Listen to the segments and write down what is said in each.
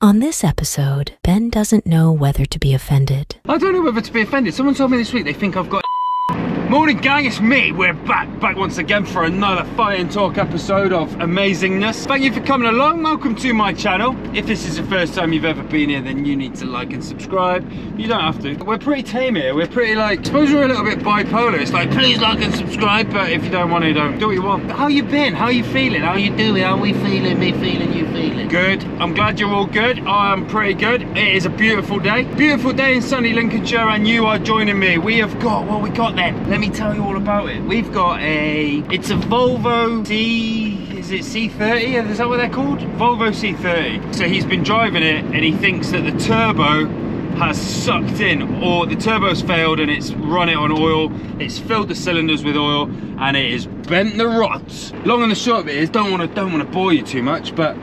On this episode, Ben doesn't know whether to be offended. I don't know whether to be offended. Someone told me this week they think I've got Morning gang, it's me. We're back once again for another Fight and Talk episode of amazingness. Thank you for coming along. Welcome to my channel. If this is the first time you've ever been here, then you need to like and subscribe. You don't have to. We're pretty tame here. We're pretty like, I suppose we're a little bit bipolar. It's like, please like and subscribe, but if you don't want to, don't. Do what you want. How you been? How you feeling? How you doing? How we feeling? Me feeling, you feeling? Good. I'm glad you're all good. I am pretty good. It is a beautiful day. Beautiful day in sunny Lincolnshire, and you are joining me. We have got, what we got then? Let me tell you all about it. We've got it's a Volvo is it C30? Is that what they're called? Volvo C30. So he's been driving it and he thinks that the turbo has sucked in, or the turbo's failed and it's run it on oil. It's filled the cylinders with oil and it has bent the rods. Long and the short of it is, don't want to bore you too much, but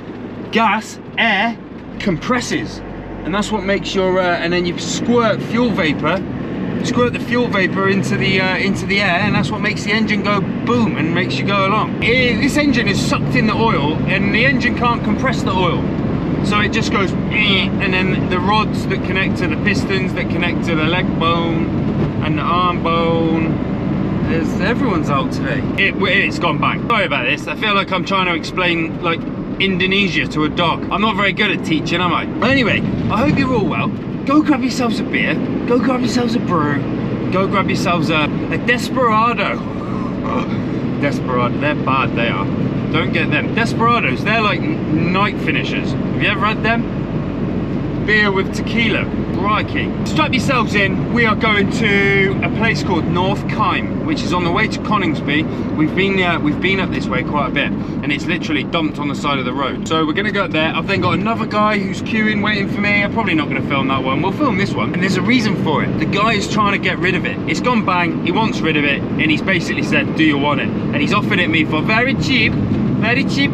air compresses, and that's what makes your and then you squirt the fuel vapor into the air, and that's what makes the engine go boom and makes you go along. This engine is sucked in the oil and the engine can't compress the oil, so it just goes and then the rods that connect to the pistons, that connect to the leg bone and the arm bone, everyone's out today. It's gone bang. Sorry about this. I feel like I'm trying to explain like Indonesia to a dog. I'm not very good at teaching, am I? Anyway, I hope you're all well. Go grab yourselves a beer, go grab yourselves a brew, go grab yourselves a Desperado. Desperado, they're bad, they are. Don't get them. Desperados, they're like night finishers. Have you ever had them? Beer with tequila. Crikey. Strap yourselves in. We are going to a place called North Kyme, which is on the way to Coningsby. We've been up this way quite a bit, and it's literally dumped on the side of the road. So we're gonna go up there. I've then got another guy who's queuing, waiting for me. I'm probably not gonna film that one. We'll film this one, and there's a reason for it. The guy is trying to get rid of it. It's gone bang. He wants rid of it, and he's basically said, "Do you want it?" And he's offered it me for very cheap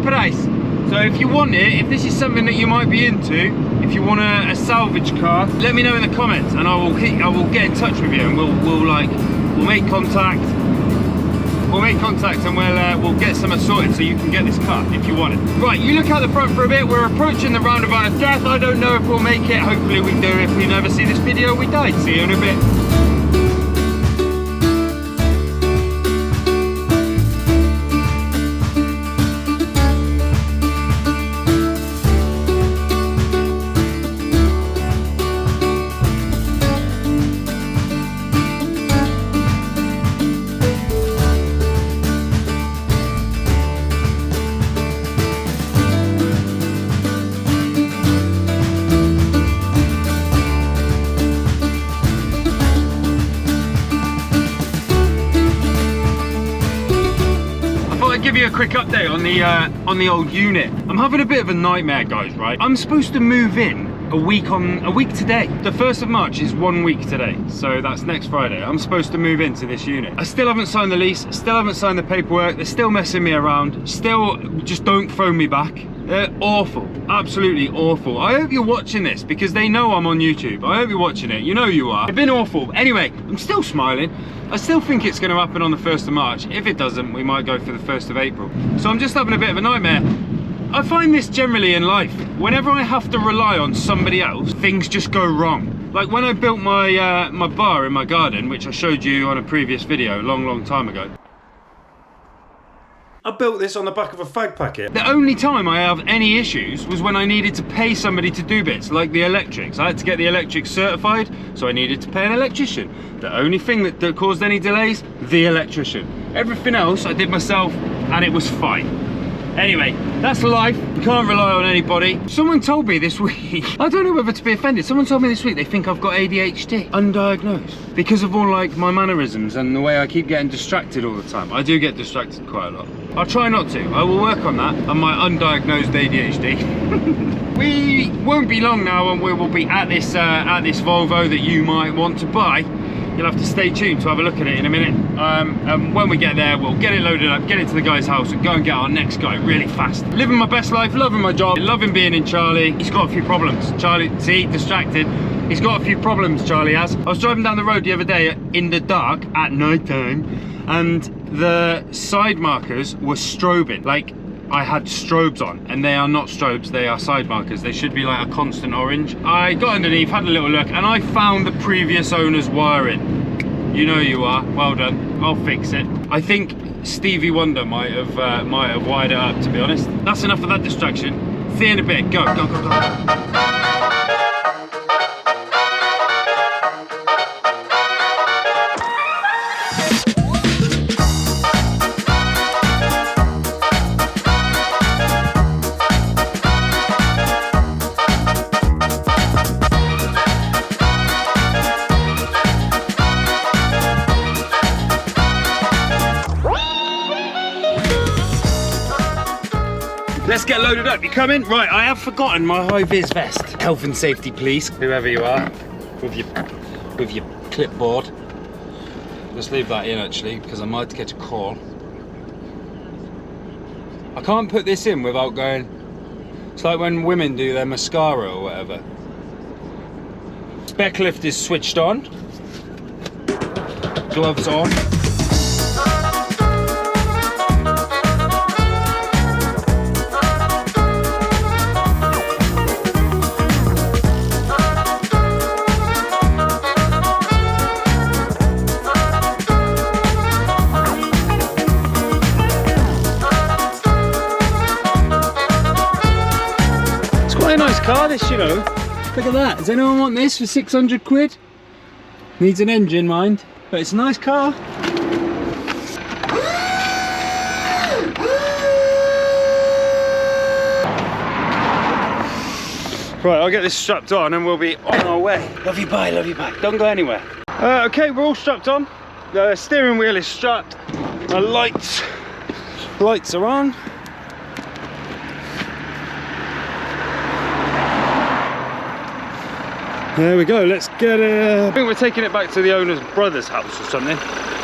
price. So if you want it, if this is something that you might be into, if you want a salvage car, let me know in the comments, and I will get in touch with you, and we'll make contact. We'll make contact, and we'll get some sorted so you can get this car if you want it. Right, you look out the front for a bit. We're approaching the roundabout of death. I don't know if we'll make it. Hopefully we do. If we never see this video, we died. See you in a bit. Give you a quick update on the old unit. I'm having a bit of a nightmare, guys, right? I'm supposed to move in a week today. The 1st of March is 1 week today, so that's next Friday. I'm supposed to move into this unit. I still haven't signed the lease, still haven't signed the paperwork. They're still messing me around. Still, just don't phone me back. They're awful, absolutely awful. I hope you're watching this because they know I'm on YouTube. I hope you're watching it. You know you are. They've been awful. Anyway, I'm still smiling. I still think it's going to happen on the 1st of March. If it doesn't, we might go for the 1st of April. So I'm just having a bit of a nightmare. I find this generally in life. Whenever I have to rely on somebody else, things just go wrong. Like when I built my my bar in my garden, which I showed you on a previous video a long time ago. I built this on the back of a fag packet. The only time I have any issues was when I needed to pay somebody to do bits, like the electrics. I had to get the electrics certified, so I needed to pay an electrician. The only thing that caused any delays, the electrician. Everything else I did myself, and it was fine. Anyway, that's life. You can't rely on anybody. Someone told me this week, I don't know whether to be offended, someone told me this week they think I've got ADHD, undiagnosed, because of all like my mannerisms and the way I keep getting distracted all the time. I do get distracted quite a lot. I'll try not to. I will work on that, on my undiagnosed ADHD. We won't be long now, and we will be at this Volvo that you might want to buy. You'll have to stay tuned to have a look at it in a minute. And when we get there, we'll get it loaded up, get it to the guy's house, and go and get our next guy really fast. Living my best life, loving my job, loving being in Charlie. He's got a few problems. Charlie, see, distracted. He's got a few problems, Charlie has. I was driving down the road the other day in the dark at night time, and the side markers were strobing. Like, I had strobes on, and they are not strobes, they are side markers. They should be like a constant orange. I got underneath, had a little look, and I found the previous owner's wiring. You know you are, well done. I'll fix it. I think Stevie Wonder might have wired it up, to be honest. That's enough of that distraction. See you in a bit, go, go, go, go. Let's get loaded up. You coming? Right, I have forgotten my high-vis vest. Health and safety police, whoever you are, with your clipboard. Just leave that in actually, because I might get a call. I can't put this in without going. It's like when women do their mascara or whatever. Spec lift is switched on. Gloves on. Car this, you know. Look at that. Does anyone want this for 600 quid? Needs an engine, mind, but it's a nice car. Right, I'll get this strapped on and we'll be on our way. Love you, bye, love you, bye. Don't go anywhere. Okay, we're all strapped on. The steering wheel is strapped. Our lights are on. There we go, let's get it. I think we're taking it back to the owner's brother's house or something.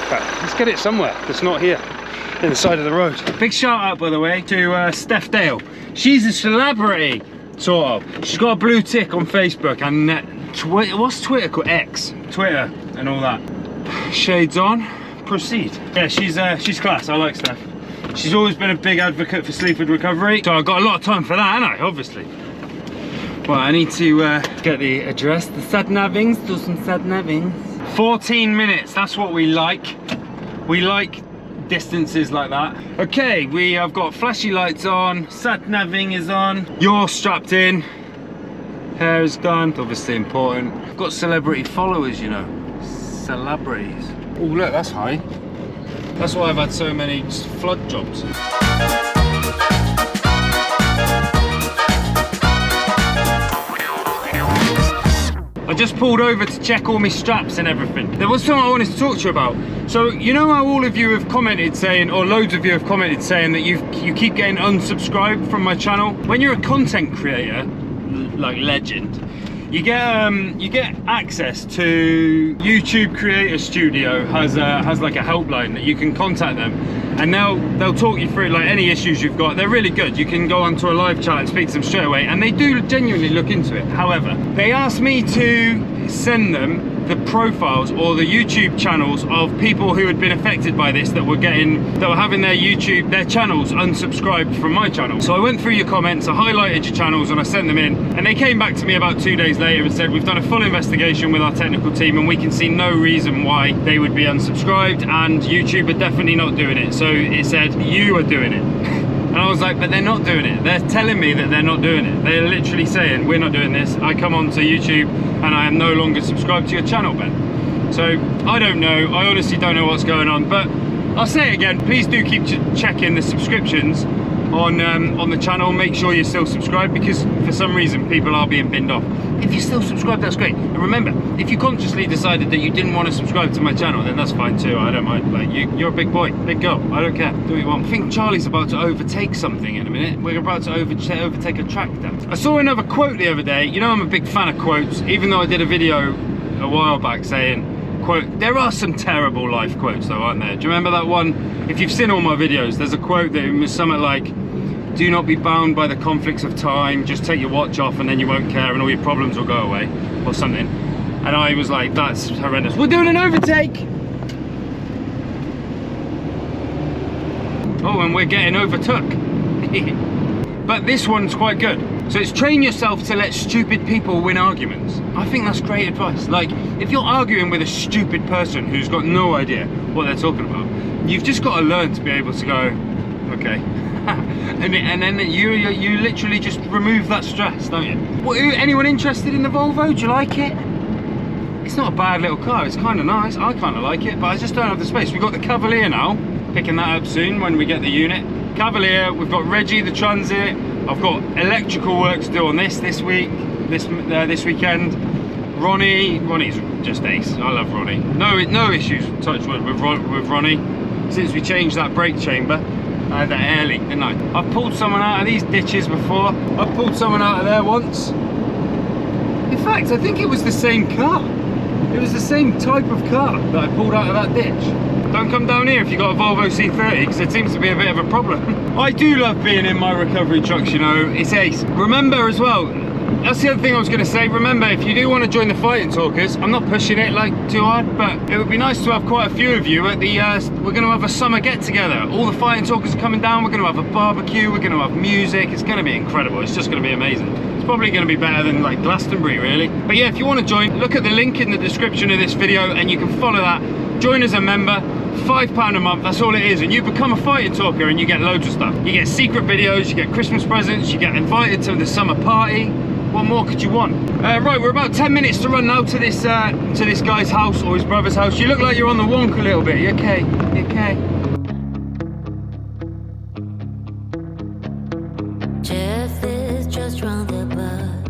But let's get it somewhere that's not here, in the side of the road. Big shout out, by the way, to Steph Dale. She's a celebrity, sort of. She's got a blue tick on Facebook and what's Twitter called? X. Twitter and all that. Shades on, proceed. Yeah, she's class, I like Steph. She's always been a big advocate for Sleaford recovery. So I've got a lot of time for that, haven't I, obviously. Well, I need to get the address, the sat-navings, do some sat-navings. 14 minutes, that's what we like. We like distances like that. Okay, we have got flashy lights on, sat-naving is on, you're strapped in, hair is done, obviously important. I've got celebrity followers, you know, celebrities. Oh look, that's high. That's why I've had so many flood jobs. I just pulled over to check all my straps and everything. There was something I wanted to talk to you about. So, you know how all of you have commented saying, or loads of you have commented saying that you keep getting unsubscribed from my channel? When you're a content creator, like legend, you get access to YouTube Creator Studio has like a helpline that you can contact them, and they'll talk you through like any issues you've got. They're really good. You can go onto a live chat and speak to them straight away, and they do genuinely look into it. However, they asked me to send them the profiles or the YouTube channels of people who had been affected by this, that were having their channels unsubscribed from my channel. So I went through your comments, I highlighted your channels and I sent them in, and they came back to me about 2 days later and said, we've done a full investigation with our technical team and we can see no reason why they would be unsubscribed, and YouTube are definitely not doing it. So it said, you are doing it. And I was like, but they're not doing it. They're telling me that they're not doing it. They're literally saying, we're not doing this. I come onto YouTube and I am no longer subscribed to your channel, Ben. So I don't know. I honestly don't know what's going on, but I'll say it again. Please do keep checking the subscriptions on the channel. Make sure you're still subscribed, because for some reason people are being binned off. If you're still subscribed, that's great. And remember, if you consciously decided that you didn't want to subscribe to my channel, then that's fine too. I don't mind. Like, you're a big boy, big girl. I don't care. Do what you want. I think Charlie's about to overtake something in a minute. We're about to overtake a tractor. I saw another quote the other day. You know I'm a big fan of quotes, even though I did a video a while back saying, quote, there are some terrible life quotes though, aren't there? Do you remember that one? If you've seen all my videos, there's a quote that was something like, do not be bound by the conflicts of time, just take your watch off and then you won't care and all your problems will go away, or something. And I was like, that's horrendous. We're doing an overtake! Oh, and we're getting overtook. But this one's quite good. So it's train yourself to let stupid people win arguments. I think that's great advice. Like, if you're arguing with a stupid person who's got no idea what they're talking about, you've just got to learn to be able to go, okay. and then you literally just remove that stress, don't you? Well, anyone interested in the Volvo? Do you like it? It's not a bad little car, it's kind of nice. I kind of like it, but I just don't have the space. We've got the Cavalier now, picking that up soon when we get the unit. Cavalier, we've got Reggie the Transit. I've got electrical work to do on this weekend. Ronnie's just ace. I love Ronnie. No issues, touch wood, with Ronnie since we changed that brake chamber. I had that air leak, didn't I? I've pulled someone out of these ditches before. I've pulled someone out of there once. In fact, I think it was the same car. It was the same type of car that I pulled out of that ditch. Don't come down here if you've got a Volvo C30, because it seems to be a bit of a problem. I do love being in my recovery trucks, you know, it's ace. Remember as well, that's the other thing I was going to say, remember, if you do want to join the Fighting Talkers, I'm not pushing it like too hard, but it would be nice to have quite a few of you at the, we're going to have a summer get together. All the Fighting Talkers are coming down, we're going to have a barbecue, we're going to have music, it's going to be incredible, it's just going to be amazing. It's probably going to be better than like Glastonbury, really. But yeah, if you want to join, look at the link in the description of this video and you can follow that. Join as a member, £5 a month, that's all it is, and you become a Fighting Talker and you get loads of stuff. You get secret videos, you get Christmas presents, you get invited to the summer party. What more could you want? Right, we're about 10 minutes to run now to this guy's house, or his brother's house. You look like you're on the wonk a little bit. You okay? You okay? Jeff is just round the block.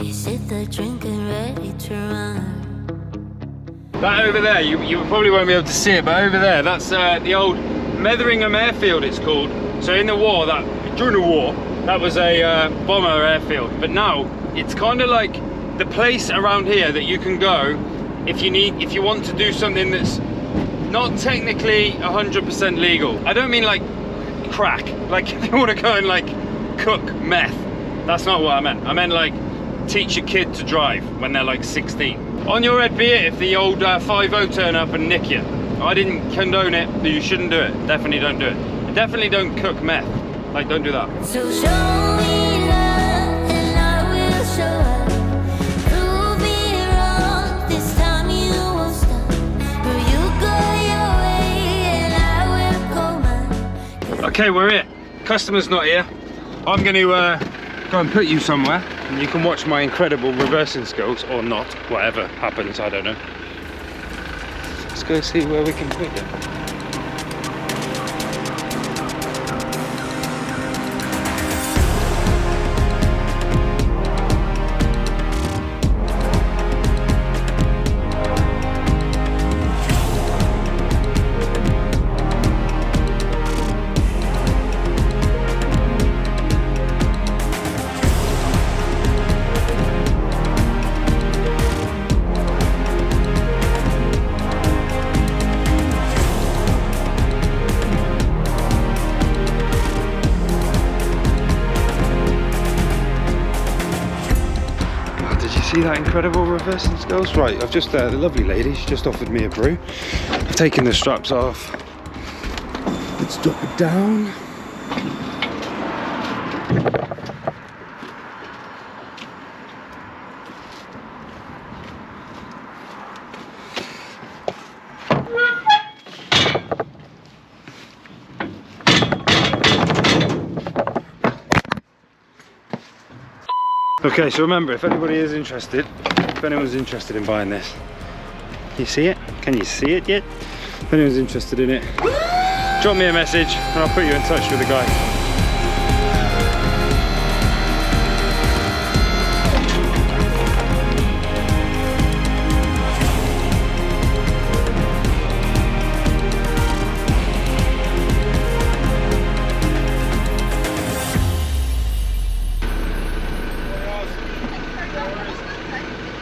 Is it the drink and ready to run? That over there, you probably won't be able to see it, but over there, that's the old Metheringham airfield, it's called. So in the war, during the war, that was a bomber airfield. But now, it's kind of like the place around here that you can go if you want to do something that's not technically 100% legal. I don't mean like crack, like if you want to go and like cook meth. That's not what I meant. I meant like teach a kid to drive when they're like 16. On your head be it if the old 5-0 turn up and nick you. I didn't condone it, but you shouldn't do it. Definitely don't do it. And definitely don't cook meth. Like, don't do that. So show me love and I will show up. Prove me wrong, this time you won't stop. Will you go your way and I will go mine? Okay, we're here. Customer's not here. I'm going to go and put you somewhere and you can watch my incredible reversing skills, or not, whatever happens, I don't know. Let's go see where we can put you. See that incredible reversing skills? Right, I've just, the lovely lady, she just offered me a brew. I've taken the straps off. Let's drop it down. Okay, so remember, if anybody is interested, if anyone's interested in buying this, you see it? Can you see it yet? If anyone's interested in it, drop me a message and I'll put you in touch with the guy.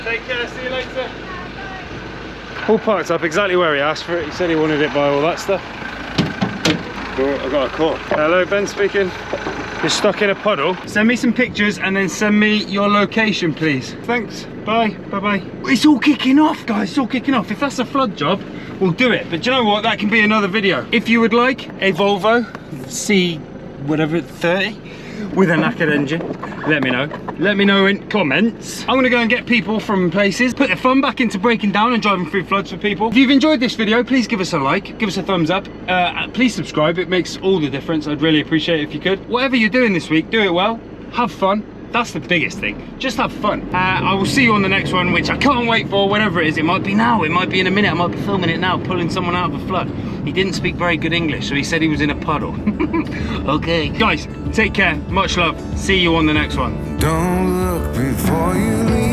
Take care, see you later. All parked up exactly where he asked for it. He said he wanted it by all that stuff. Oh, I got a call. Hello, Ben speaking. You're stuck in a puddle. Send me some pictures and then send me your location, please. Thanks. Bye. Bye-bye. It's all kicking off, guys. It's all kicking off. If that's a flood job, we'll do it. But do you know what? That can be another video. If you would like a Volvo whatever, 30 with a knackered engine? Let me know. Let me know in comments. I'm gonna go and get people from places, put the fun back into breaking down and driving through floods for people. If you've enjoyed this video, please give us a like, give us a thumbs up, please subscribe. It makes all the difference. I'd really appreciate it if you could. Whatever you're doing this week, do it well, have fun. That's the biggest thing. Just have fun. I will see you on the next one, which I can't wait for, whatever it is. It might be now, it might be in a minute. I might be filming it now, pulling someone out of a flood. He didn't speak very good English, so he said he was in a puddle. Okay. Guys, take care. Much love. See you on the next one. Don't look before you leave.